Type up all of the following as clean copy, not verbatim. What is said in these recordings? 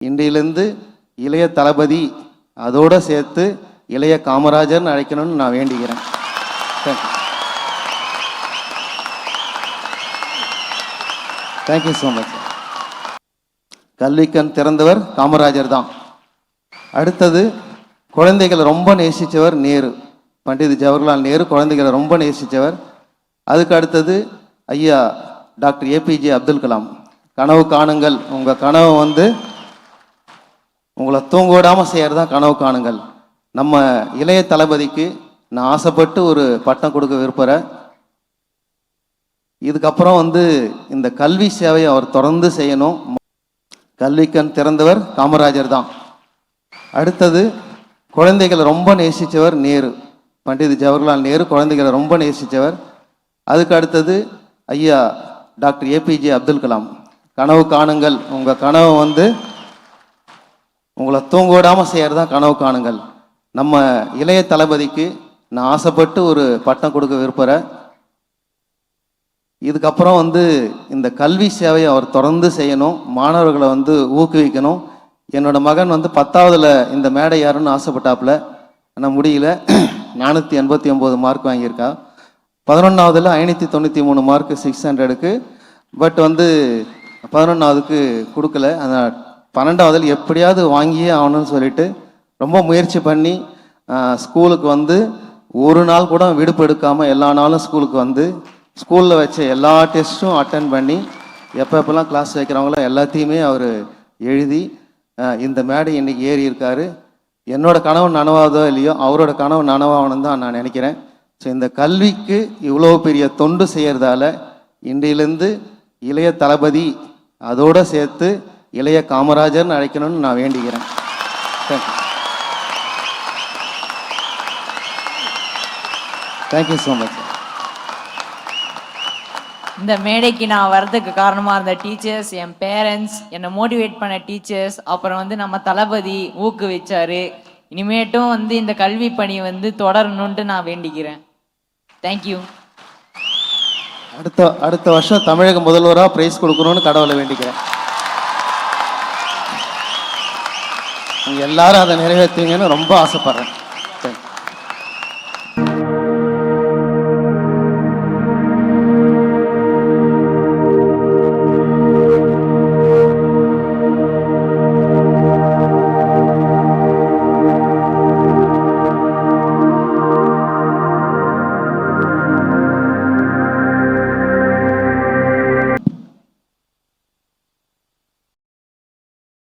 இன்றையிலிருந்து இளைய தளபதி அதோடு சேர்த்து இளைய காமராஜர்னு அழைக்கணும்னு நான் வேண்டிக்கிறேன். Thank you so much. கல்விக்கண் திறந்தவர் காமராஜர் தான். அடுத்தது குழந்தைகளை ரொம்ப நேசித்தவர் நேரு, பண்டித் ஜவஹர்லால் நேரு குழந்தைகளை ரொம்ப நேசித்தவர். அதுக்கு அடுத்தது ஐயா டாக்டர் ஏபிஜே அப்துல் கலாம். கனவு காணுங்கள், உங்கள் கனவு உங்களை தூங்க விடாமல் செய்கிறது தான் கனவு காணுங்கள். நம்ம இளைய தளபதிக்கு நான் ஆசைப்பட்டு ஒரு பட்டம் கொடுக்க விரும்புகிறேன். இதுக்கப்புறம் இந்த கல்வி சேவையை அவர் தொடர்ந்து செய்யணும். கல்விக்கண் திறந்தவர் காமராஜர் தான். அடுத்தது குழந்தைகளை ரொம்ப நேசித்தவர் நேரு, பண்டித் ஜவஹர்லால் நேரு குழந்தைகளை ரொம்ப நேசித்தவர். அதுக்கு அடுத்தது ஐயா டாக்டர் ஏபிஜே அப்துல் கலாம். கனவு காணுங்கள், உங்கள் கனவு உங்களை தூங்க விடாமல் செய்கிறது தான் கனவு காணுங்கள். நம்ம இளைய தளபதிக்கு நான் ஆசைப்பட்டு ஒரு பட்டம் கொடுக்க விரும்புகிறேன். இதுக்கப்புறம் இந்த கல்வி சேவையை அவர் தொடர்ந்து செய்யணும், மாணவர்களை ஊக்குவிக்கணும். என்னோட மகன் 10ஆவதுல இந்த மேடை யாருன்னு ஆசைப்பட்டாப்புல, ஆனால் முடியல. 489 மார்க் வாங்கியிருக்கா. 11ஆவதுல 593 மார்க் 600க்கு. பட் 11ஆவதுக்கு கொடுக்கல. அந்த 12ஆவதுல எப்படியாவது வாங்கியே ஆகணும்னு சொல்லிட்டு ரொம்ப முயற்சி பண்ணி ஸ்கூலுக்கு ஒரு நாள் கூட விடுப்பு எடுக்காமல் எல்லா நாளும் ஸ்கூலுக்கு ஸ்கூலில் வச்ச எல்லா டெஸ்ட்டும் அட்டன் பண்ணி எப்பப்பெல்லாம் கிளாஸ் வைக்கிறாங்களோ எல்லாத்தையுமே அவர் எழுதி இந்த மேடை இன்னைக்கு ஏறி இருக்காரு. என்னோட கனவு நனவாதோ இல்லையோ அவரோட கனவு நனவாகணும் தான் நான் நினைக்கிறேன். ஸோ இந்த கல்விக்கு இவ்வளோ பெரிய தொண்டு செய்கிறதால இன்றையிலேருந்து இளைய தளபதி அதோடு சேர்த்து இளைய காமராஜர்னு அழைக்கணும்னு நான் வேண்டிக்கிறேன். Thank you so much. இந்த மேடைக்கு நான் வர்றதுக்கு காரணமாக இருந்த டீச்சர்ஸ், என் பேரண்ட்ஸ், என்னை மோட்டிவேட் பண்ண டீச்சர்ஸ், அப்புறம் நம்ம தளபதி ஊக்குவிச்சாரு. இனிமேட்டும் இந்த கல்வி பணி தொடரணுன்ட்டு நான் வேண்டிக்கிறேன். தேங்க்யூ. அடுத்த வருஷம் தமிழக முதல்வராக பிரைஸ் கொடுக்கணும்னு கடவுளை வேண்டிக்கிறேன். நீங்கள் எல்லாரும் அதை நிறைவேற்றுவீங்கன்னு ரொம்ப ஆசைப்படுறேன்.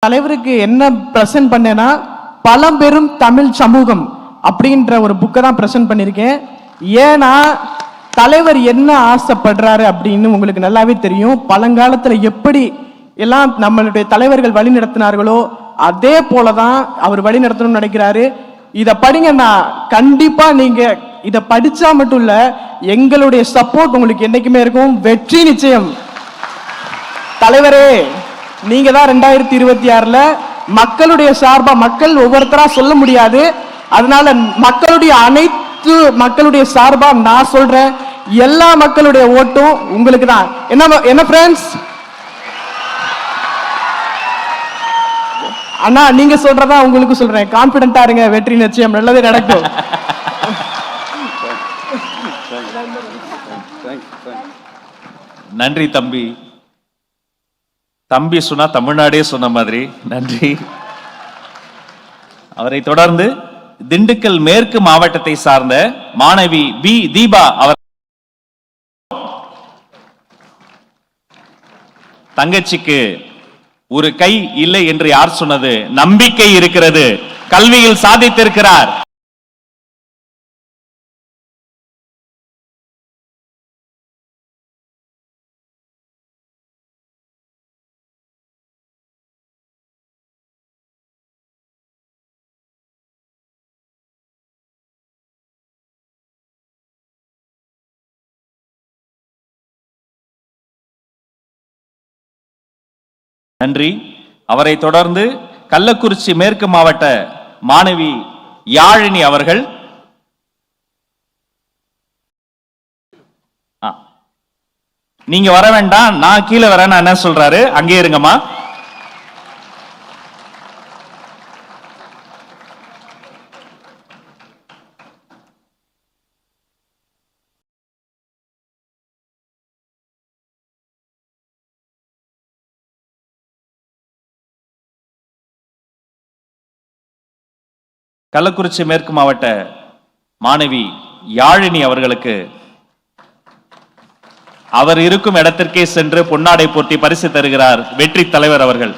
தலைவருக்கு என்ன பிரசன்ட் பண்ணேன்னா பழம்பெரும் தமிழ் சமூகம் அப்படின்ற ஒரு புக்கை தான் பிரசன்ட் பண்ணியிருக்கேன். ஏன்னா தலைவர் என்ன ஆசைப்படுறாரு அப்படின்னு உங்களுக்கு நல்லாவே தெரியும். பழங்காலத்தில் எப்படி எல்லாம் நம்மளுடைய தலைவர்கள் வழி நடத்தினார்களோ அதே போலதான் அவர் வழி நடத்தணும்னு நினைக்கிறாரு. இதை படிங்கன்னா கண்டிப்பா நீங்க இதை படிச்சா மட்டும் இல்ல, எங்களுடைய சப்போர்ட் உங்களுக்கு என்னைக்குமே இருக்கும். வெற்றி நிச்சயம். தலைவரே, நீங்க தான் 2026ல மக்களுடைய சார்பா, மக்கள் ஒவ்வொருத்தரா சொல்ல முடியாது, அதனால மக்களுடைய சார்பா நான் சொல்றேன், எல்லா மக்களுடைய ஓட்டும் உங்களுக்கு தான். என்ன ஃப்ரெண்ட்ஸ்? அண்ணா நீங்க சொல்றதா உங்களுக்கு சொல்றேன். கான்பிடென்ட்டா இருங்க, வெற்றி நிச்சயம், நல்லதே நடக்கும். நன்றி தம்பி. தம்பி சொன்னா தமிழ்நாடே சொன்ன மாதிரி நன்றி. அவரை தொடர்ந்து திண்டுக்கல் மேற்கு மாவட்டத்தை சார்ந்த மாணவி பி தீபா அவர். தங்கச்சிக்கு ஒரு கை இல்லை என்று யார் சொன்னது? நம்பிக்கை இருக்கிறது, கல்வியில் சாதித்திருக்கிறார். நன்றி. அவரை தொடர்ந்து கள்ளக்குறிச்சி மேற்கு மாவட்ட மாணவி யாழினி அவர்கள். நீங்க வர வேண்டாம், நான் கீழே வரேன். என்ன சொல்றாரு? அங்கே இருங்கம்மா. கள்ளக்குறிச்சி மேற்கு மாவட்ட மாணவி யாழினி அவர்களுக்கு அவர் இருக்கும் இடத்திற்கே சென்று பொன்னாடை போர்த்தி பரிசு தருகிறார் வெற்றி தலைவர் அவர்கள்.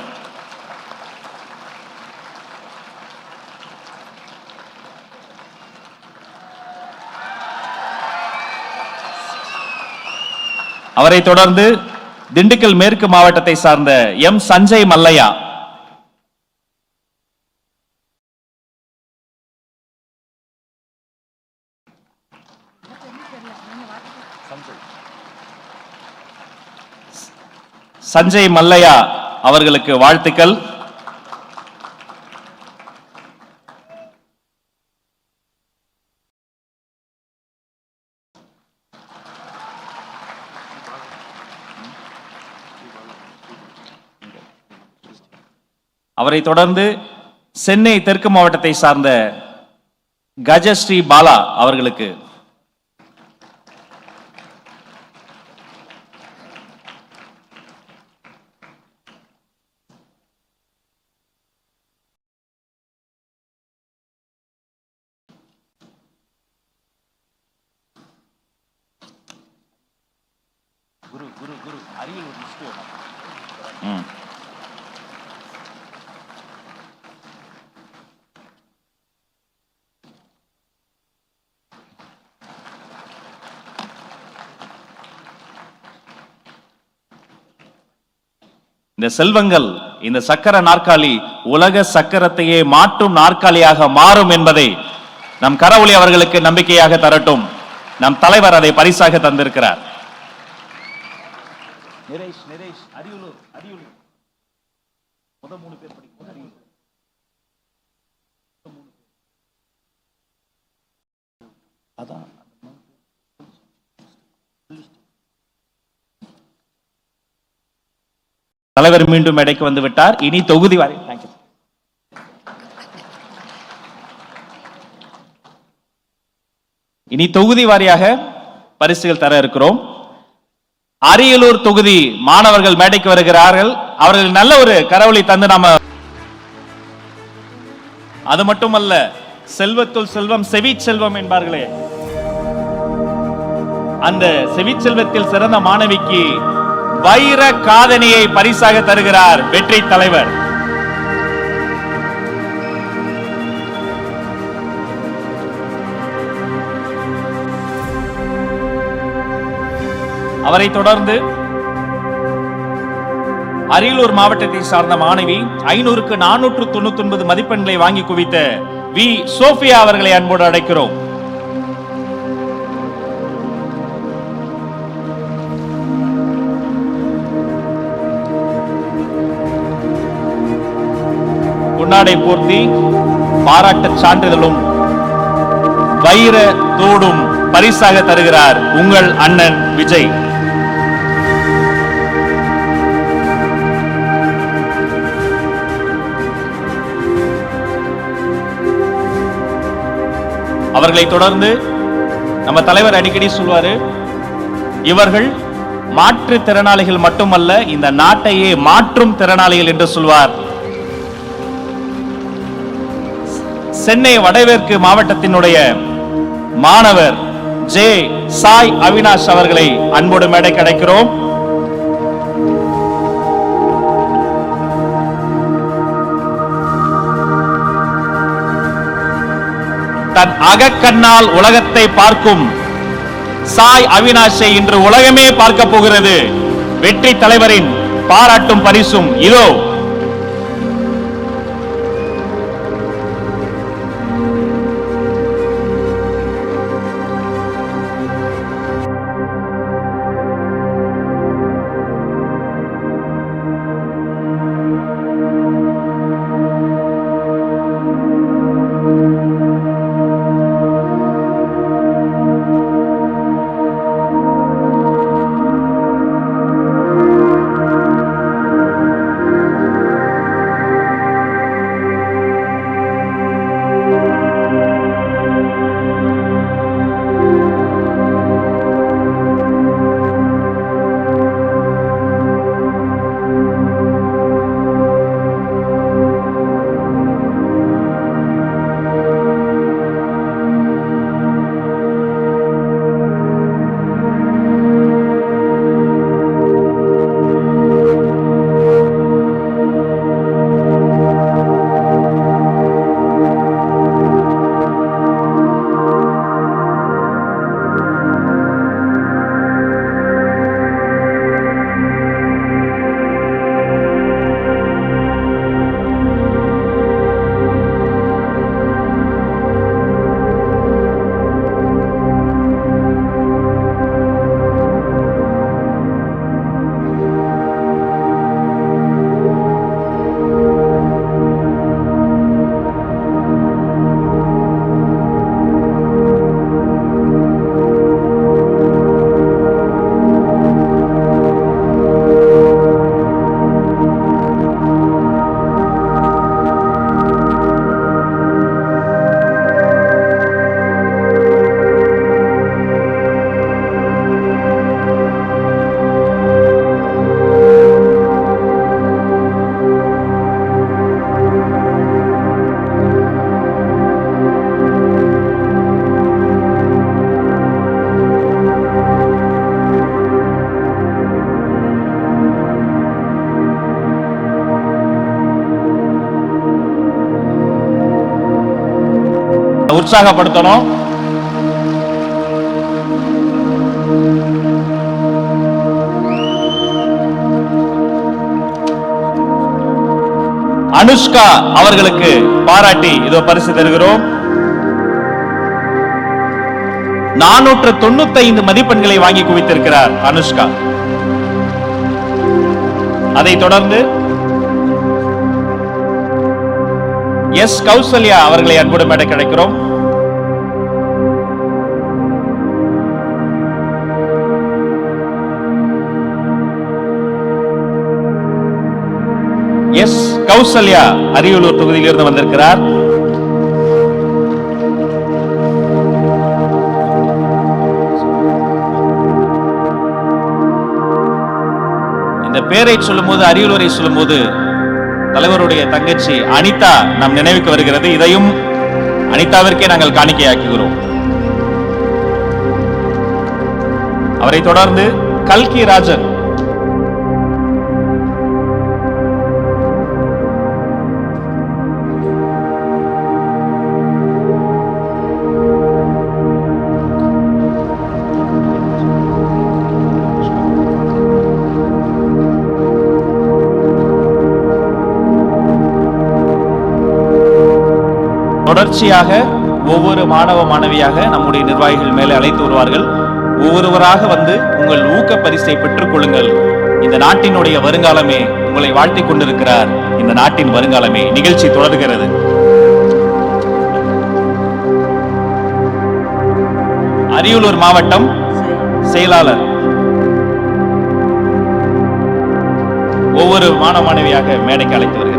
அவரை தொடர்ந்து திண்டுக்கல் மேற்கு மாவட்டத்தை சார்ந்த எம் சஞ்சய் மல்லையா சஞ்சய் மல்லையா அவர்களுக்கு வாழ்த்துக்கள். அவரை தொடர்ந்து சென்னை தெற்கு மாவட்டத்தை சார்ந்த கஜஸ்ரீ பாலா அவர்களுக்கு இந்த செல்வங்கள், இந்த சக்கர நாற்காலி உலக சக்கரத்தையே மாற்றும் நாற்காலியாக மாறும் என்பதை நம் கரவொலி அவர்களுக்கு நம்பிக்கையாக தரட்டும். நம் தலைவர் அதை பரிசாக தந்திருக்கிறார். தலைவர் மீண்டும் மேடைக்கு வந்து விட்டார். இனி தொகுதி வாரி இனி தொகுதி வாரியாக பரிசுகள் தர இருக்கிறோம். அரியலூர் தொகுதி மாணவர்கள் மேடைக்கு வருகிறார்கள். அவர்கள் நல்ல ஒரு கரவொலி தந்து நாம, அது மட்டுமல்ல, செல்வத்துள் செல்வம் செவி செல்வம் என்பார்களே, அந்த செவி செல்வத்தில் சிறந்த மாணவிக்கு வைர காதணியை பரிசாக தருகிறார் வெற்றி தலைவர். அவரை தொடர்ந்து அரியலூர் மாவட்டத்தை சார்ந்த மாணவி 500க்கு 499 மதிப்பெண்களை வாங்கி குவித்த வி சோபியா அவர்களை அன்போடு அழைக்கிறோம். பொன்னாடை போர்த்தி பாராட்டு சான்றிதழும் வைர தோடும் பரிசாக தருகிறார் உங்கள் அண்ணன் விஜய். அவர்களை தொடர்ந்து நம்ம தலைவர் அடிக்கடி சொல்வாரு, இவர்கள் மாற்றுத்திறனாளிகள் மட்டுமல்ல, இந்த நாட்டையே மாற்றும் திறனாளிகள் என்று சொல்வார். சென்னை வடமேற்கு மாவட்டத்தினுடைய மாணவர் ஜே சாய் அவினாஷ் அவர்களை அன்போடு மேடை கிடைக்கிறோம். தன் அகக்கண்ணால் உலகத்தை பார்க்கும் சாய் அவினாஷை இன்று உலகமே பார்க்க போகிறது. வெற்றி தலைவரின் பாராட்டும் பரிசும் இதோ. உற்சாகப்படுத்தணும். அனுஷ்கா அவர்களுக்கு பாராட்டி இதோ பரிசு தருகிறோம். 495 மதிப்பெண்களை வாங்கி குவித்திருக்கிறார் அனுஷ்கா. அதைத் தொடர்ந்து எஸ் கௌசல்யா அவர்களை அன்புடன் மேடை கிடைக்கிறோம். எஸ் கௌசல்யா அரியலூர் தொகுதியிலிருந்து வந்திருக்கிறார். இந்த பேரை சொல்லும்போது, அரியலூரை சொல்லும்போது தலைவருடைய தங்கச்சி அனிதா நம் நினைவுக்கு வருகிறது. இதையும் அனிதாவிற்கே நாங்கள் காணிக்கையாக்குகிறோம். அவரை தொடர்ந்து கல்கி ராஜன், தொடர்ச்சியாக ஒவ்வொரு மாணவ மாணவியாக நம்முடைய நிர்வாகிகள் மேலே அழைத்து வருவார்கள். ஒவ்வொருவராக வந்து உங்கள் ஊக்க பரிசை பெற்றுக் கொள்ளுங்கள். இந்த நாட்டினுடைய வருங்காலமே உங்களை வாழ்த்திக் கொண்டிருக்கிறார். இந்த நாட்டின் வருங்காலமே. நிகழ்ச்சி தொடர்கிறது. அரியலூர் மாவட்டம் செயலாளர் ஒவ்வொரு மாணவ மாணவியாக மேடைக்கு அழைத்து வருகிறார்.